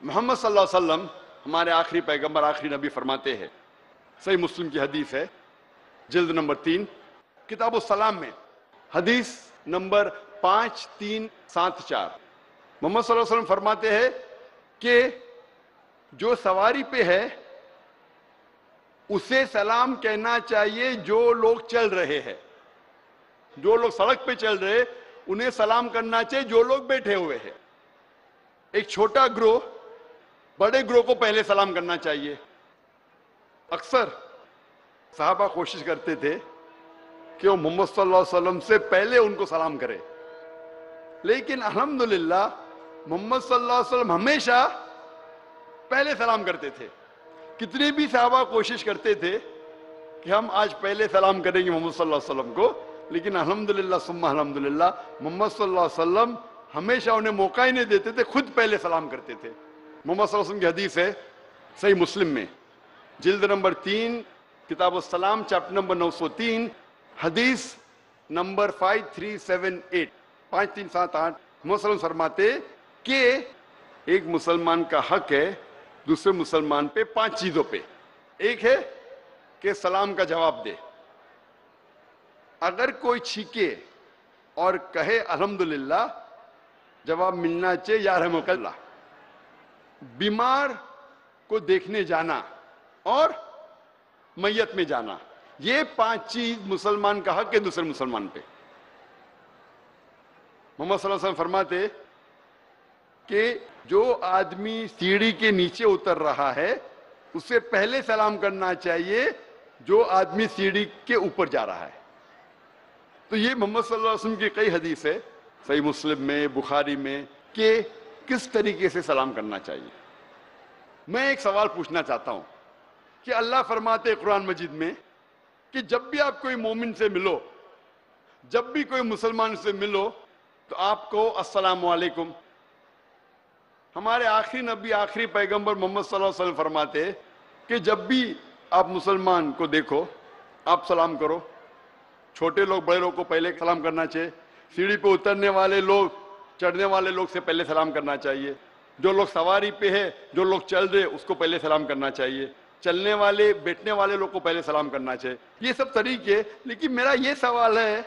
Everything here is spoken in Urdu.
محمد صلی اللہ علیہ وسلم ہمارے آخری پیغمبر آخری نبی فرماتے ہیں، صحیح مسلم کی حدیث ہے، جلد نمبر 3 کتاب السلام میں حدیث نمبر 5374، محمد صلی اللہ علیہ وسلم فرماتے ہیں کہ جو سواری پہ ہے اسے سلام کہنا چاہیے جو لوگ چل رہے ہیں، جو لوگ سڑک پہ چل رہے انہیں سلام کرنا چاہیے جو لوگ بیٹھے ہوئے ہیں۔ ایک چھوٹا گروہ بڑے گروہ کو پہلے سلام کرنا چاہیے۔ اکثر صحابہ کوشش کرتے تھے کہ وہ محمد صلی اللہ علیہ وسلم سے پہلے ان کو سلام کرے، لیکن الحمدللہ محمد صلی اللہ علیہ وسلم ہمیشہ پہلے سلام کرتے تھے۔ کتنے بھی صحابہ کوشش کرتے تھے کہ ہم آج پہلے سلام کریں گے محمد صلی اللہ علیہ وسلم کو، لیکن الحمدللہ ثم الحمدللہ محمد صلی اللہ علیہ وسلم ہمیشہ انہیں موقع ہی نہیں دیتے تھے، خود پہلے سلام کرتے تھے۔ محمد صلی اللہ علیہ وسلم کی حدیث ہے صحیح مسلم میں جلد نمبر 3 کتاب السلام چیپٹر نمبر 903 حدیث نمبر 5378 5378 محمد صلی اللہ علیہ وسلم فرماتے کہ ایک مسلمان کا حق ہے دوسرے مسلمان پہ 5 چیزوں پہ۔ ایک ہے کہ سلام کا جواب دے، اگر کوئی چھینکے اور کہے الحمدللہ جواب ملنا چاہیے یا رحمک اللہ۔ بیمار کو دیکھنے جانا اور میت میں جانا، یہ 5 چیز مسلمان کا حق ہے دوسرے مسلمان پہ۔ محمد صلی اللہ علیہ وسلم فرماتے کہ جو آدمی سیڑھی کے نیچے اتر رہا ہے اسے پہلے سلام کرنا چاہیے جو آدمی سیڑھی کے اوپر جا رہا ہے۔ تو یہ محمد صلی اللہ علیہ وسلم کی کئی حدیث ہے صحیح مسلم میں بخاری میں کہ کس طریقے سے سلام کرنا چاہیے۔ میں ایک سوال پوچھنا چاہتا ہوں کہ اللہ فرماتے قرآن مجید میں کہ جب بھی آپ کوئی مومن سے ملو، جب بھی کوئی مسلمان سے ملو تو آپ کو السلام علیکم۔ ہمارے آخری نبی آخری پیغمبر محمد صلی اللہ علیہ وسلم فرماتے کہ جب بھی آپ مسلمان کو دیکھو آپ سلام کرو۔ چھوٹے لوگ بڑے لوگ کو پہلے سلام کرنا چاہیے، سیڑھی پہ اترنے والے لوگ چڑھنے والے لوگ سے پہلے سلام کرنا چاہیے، جو لوگ سواری پہ ہے جو لوگ چل رہے اس کو پہلے سلام کرنا چاہیے، چلنے والے بیٹھنے والے لوگ کو پہلے سلام کرنا چاہیے۔ یہ سب طریقے، لیکن میرا یہ سوال ہے